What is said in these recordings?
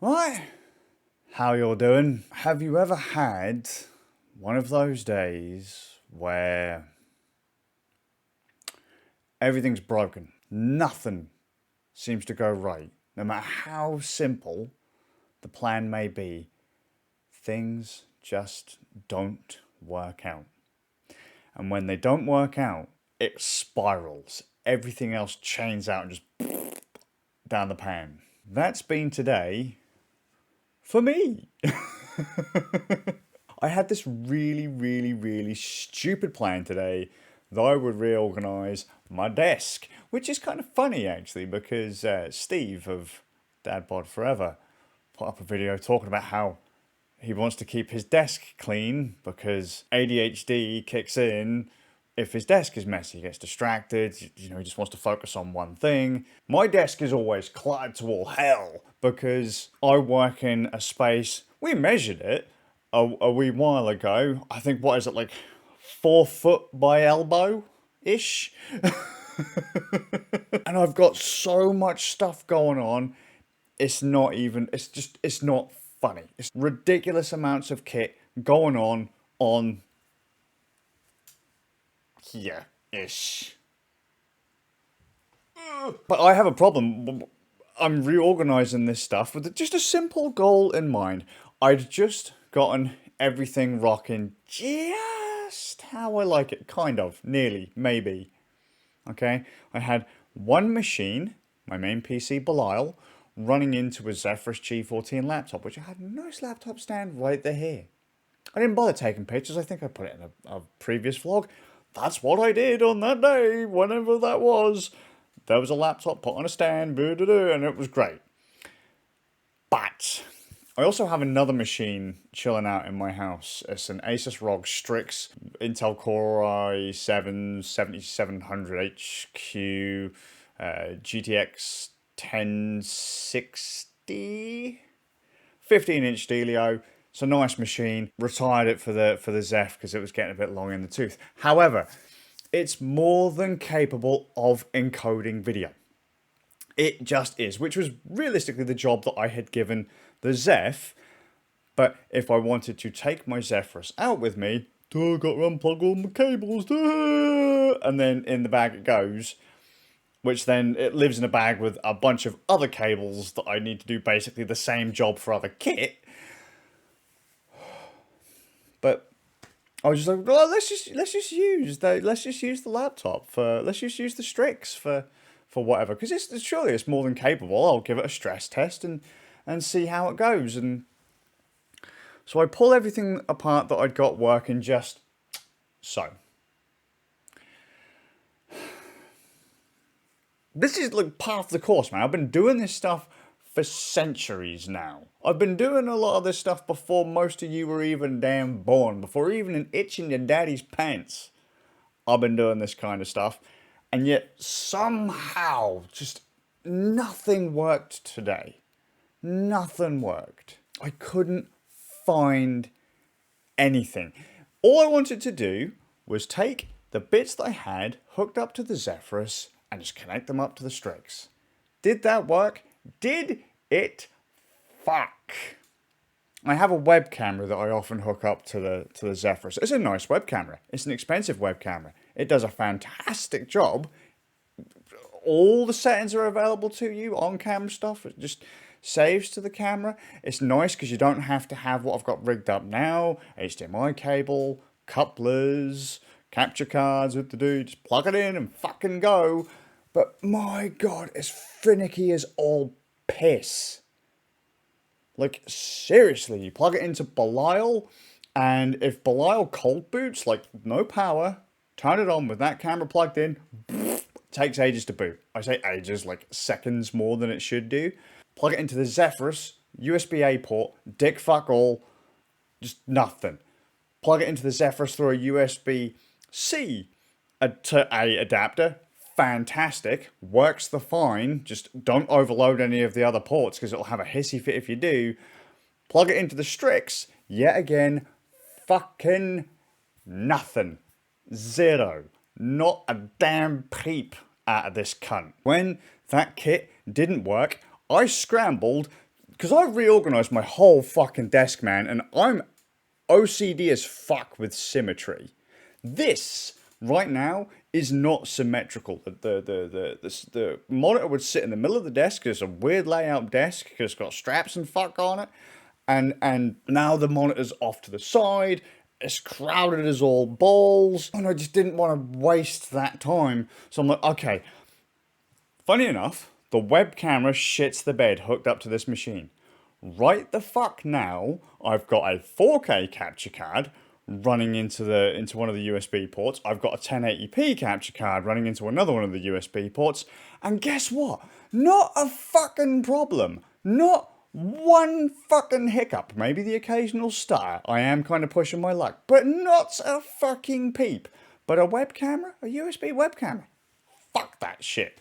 Right, how you're doing? Have you ever had one of those days where everything's broken? Nothing seems to go right. No matter how simple the plan may be, things just don't work out. And when they don't work out, it spirals. Everything else chains out and just down the pan. That's been today for me. I had this really stupid plan today that I would reorganize my desk, which is kind of funny actually because Steve of Dad Bod Forever put up a video talking about how he wants to keep his desk clean because ADHD kicks in if his desk is messy. He gets distracted, he just wants to focus on one thing. My desk is always cluttered to all hell because I work in a space, we measured it a wee while ago. I think, what is it, like 4 foot by elbow-ish? And I've got so much stuff going on, it's not funny. It's ridiculous amounts of kit going on here-ish. But I have a problem. I'm reorganizing this stuff with just a simple goal in mind. I'd just gotten everything rocking just how I like it, kind of, nearly, maybe. Okay, I had one machine, my main PC Belial, running into a Zephyrus G14 laptop, which I had a nice laptop stand right there here. I didn't bother taking pictures. I think I put it in a previous vlog. That's what I did on that day, whenever that was. There was a laptop put on a stand, and it was great. But I also have another machine chilling out in my house. It's an Asus Rog Strix Intel Core i7 7700 HQ GTX 1060 15-inch Delio. It's a nice machine. Retired it for the Zeph because it was getting a bit long in the tooth. However, it's more than capable of encoding video. It just is, which was realistically the job that I had given the Zeph. But if I wanted to take my Zephyrus out with me, I got to unplug all my cables, and then in the bag it goes, which then it lives in a bag with a bunch of other cables that I need to do basically the same job for other kit. But I was just like, well, let's just use the laptop for, let's just use the Strix for whatever, because surely it's more than capable. I'll give it a stress test and see how it goes. And so I pull everything apart that I'd got working just so. This is like part of the course, man. I've been doing this stuff for centuries now. I've been doing a lot of this stuff before most of you were even damn born, before even an itch in your daddy's pants. I've been doing this kind of stuff, and yet somehow just nothing worked today. Nothing worked. I couldn't find anything. All I wanted to do was take the bits that I had hooked up to the Zephyrus and just connect them up to the Strix. Did that work? Did it fuck? I have a web camera that I often hook up to the Zephyrus. It's a nice web camera. It's an expensive web camera. It does a fantastic job. All the settings are available to you on camera stuff. It just saves to the camera. It's nice because you don't have to have what I've got rigged up now. HDMI cable, couplers, capture cards, what to do. Just plug it in and fucking go. But my God, it's finicky as all piss. Like, seriously, you plug it into Belial, and if Belial cold boots, like, no power, turn it on with that camera plugged in, takes ages to boot. I say ages, like seconds more than it should do. Plug it into the Zephyrus, USB-A port, dick fuck all, just nothing. Plug it into the Zephyrus through a USB-C to A adapter, fantastic, works the fine, just don't overload any of the other ports because it'll have a hissy fit if you do. Plug it into the Strix, yet again, fucking nothing. Zero. Not a damn peep out of this cunt. When that kit didn't work, I scrambled because I reorganized my whole fucking desk, man, and I'm OCD as fuck with symmetry. This right now is not symmetrical. The monitor would sit in the middle of the desk. It's a weird layout desk because it's got straps and fuck on it, and now the monitor's off to the side. It's crowded as all balls, and I just didn't want to waste that time. So I'm like, okay. Funny enough, the web camera shits the bed hooked up to this machine. Right the fuck now, I've got a 4K capture card running into one of the USB ports. I've got a 1080p capture card running into another one of the USB ports. And guess what? Not a fucking problem. Not one fucking hiccup. Maybe the occasional stutter. I am kind of pushing my luck. But not a fucking peep. But a web camera? A USB web camera? Fuck that shit.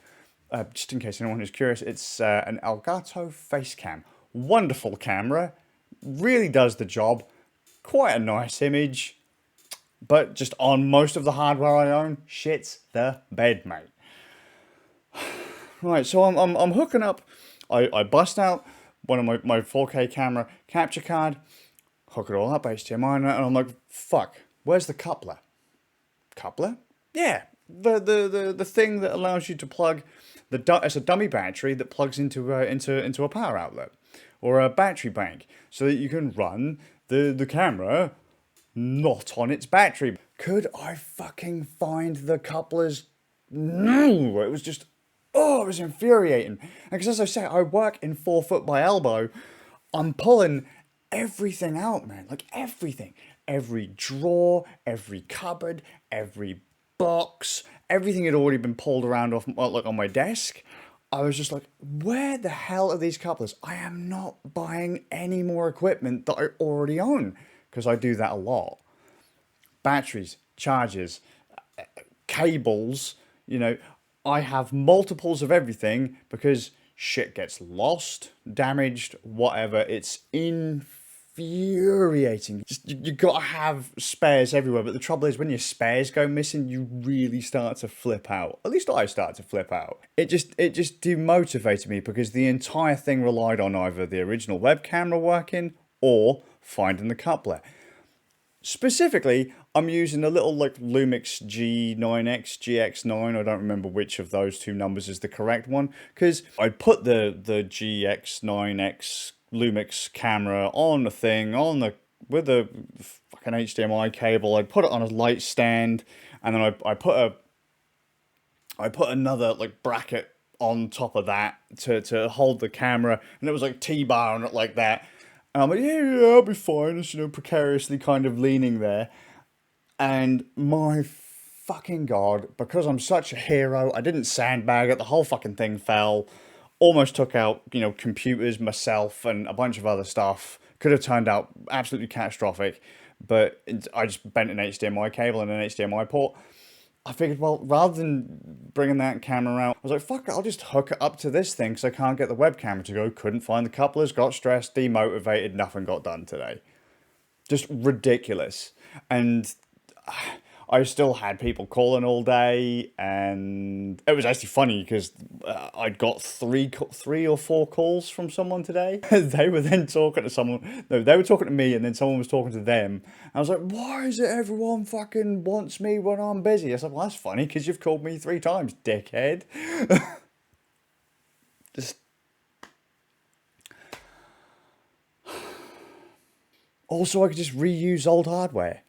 Just in case anyone is curious, it's an Elgato Facecam. Wonderful camera, really does the job. Quite a nice image, but just on most of the hardware I own, shits the bed, mate. Right, so I'm hooking up. I bust out one of my 4K camera capture card, hook it all up, HDMI, and I'm like, fuck, where's the coupler? Coupler? Yeah, the thing that allows you to plug it's a dummy battery that plugs into a power outlet or a battery bank, so that you can run the camera not on its battery. Could I fucking find the couplers? No, it was just, oh, it was infuriating. Because as I say, I work in 4 foot by elbow. I'm pulling everything out, man, like everything. Every drawer, every cupboard, every box, everything had already been pulled around off, like on my desk. I was just like, where the hell are these couplers? I am not buying any more equipment that I already own, because I do that a lot. Batteries, chargers, cables, you know, I have multiples of everything because shit gets lost, damaged, whatever. It's infuriating. Just, you gotta have spares everywhere, but the trouble is when your spares go missing, you really start to flip out. At least I start to flip out. It just demotivated me because the entire thing relied on either the original web camera working or finding the coupler. Specifically, I'm using a little like Lumix G9X, GX9. I don't remember which of those two numbers is the correct one, because I put the GX9X Lumix camera on the thing with a fucking HDMI cable. I put it on a light stand, and then I put another like bracket on top of that to hold the camera, and it was like T-bar on it like that. And I'm like, yeah, I'll be fine. Just, precariously kind of leaning there. And my fucking God, because I'm such a hero, I didn't sandbag it. The whole fucking thing fell. Almost took out, computers, myself, and a bunch of other stuff. Could have turned out absolutely catastrophic. But I just bent an HDMI cable and an HDMI port. I figured, well, rather than bringing that camera out, I was like, fuck it, I'll just hook it up to this thing because I can't get the web camera to go. Couldn't find the couplers, got stressed, demotivated, nothing got done today. Just ridiculous. And I still had people calling all day, and it was actually funny because I'd got three or four calls from someone today. They were then talking to someone. No, they were talking to me, and then someone was talking to them. I was like, why is it everyone fucking wants me when I'm busy? I was like, well, that's funny because you've called me 3 times, dickhead. Just. Also, I could just reuse old hardware.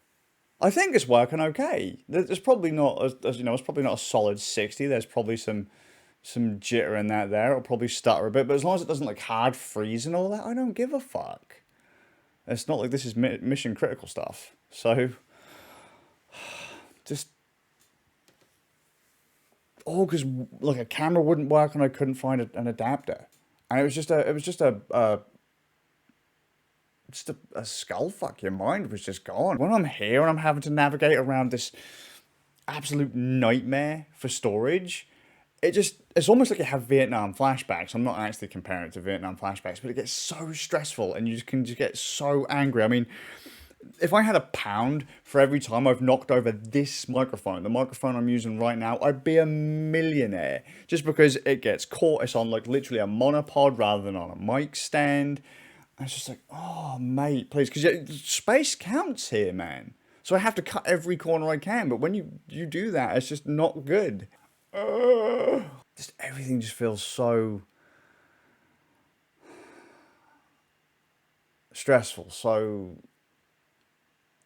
I think it's working okay. There's probably not, as it's probably not a solid 60. There's probably some jitter in that there. It'll probably stutter a bit, but as long as it doesn't like hard freeze and all that, I don't give a fuck. It's not like this is mission critical stuff. So, just because like a camera wouldn't work and I couldn't find an adapter, and it was just a skull fuck. Your mind was just gone. When I'm here and I'm having to navigate around this absolute nightmare for storage, it's almost like you have Vietnam flashbacks. I'm not actually comparing it to Vietnam flashbacks, but it gets so stressful and you can just get so angry. I mean, if I had £1 for every time I've knocked over this microphone, the microphone I'm using right now, I'd be a millionaire. Just because it gets caught, it's on like literally a monopod rather than on a mic stand. And it's just like, oh mate, please, because space counts here, man. So I have to cut every corner I can. But when you do that, it's just not good. Just everything just feels so stressful, so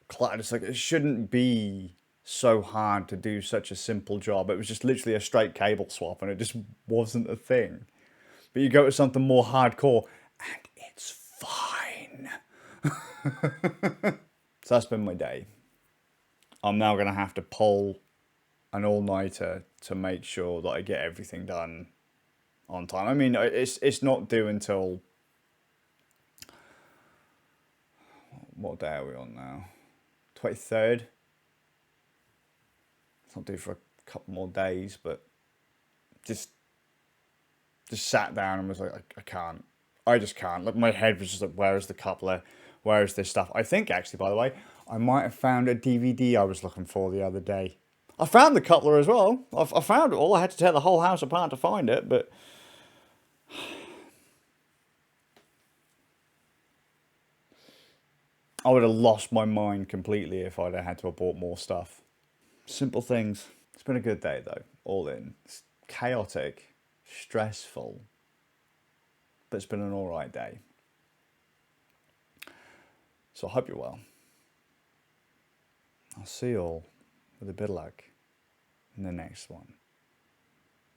cluttered. It's like it shouldn't be so hard to do such a simple job. It was just literally a straight cable swap, and it just wasn't a thing. But you go to something more hardcore, and it's fine. So that's been my day. I'm now gonna have to pull an all-nighter to make sure that I get everything done on time. I mean, it's not due until, what day are we on now? 23rd. It's not due for a couple more days, but just sat down and was like, I can't. I just can't. Like, my head was just like, where is the coupler? Where is this stuff? I think, actually, by the way, I might have found a DVD I was looking for the other day. I found the coupler as well. I found it all. I had to tear the whole house apart to find it, but I would have lost my mind completely if I'd have had to have bought more stuff. Simple things. It's been a good day, though, all in. It's chaotic, stressful, but it's been an alright day. So I hope you're well. I'll see you all with a bit of luck in the next one.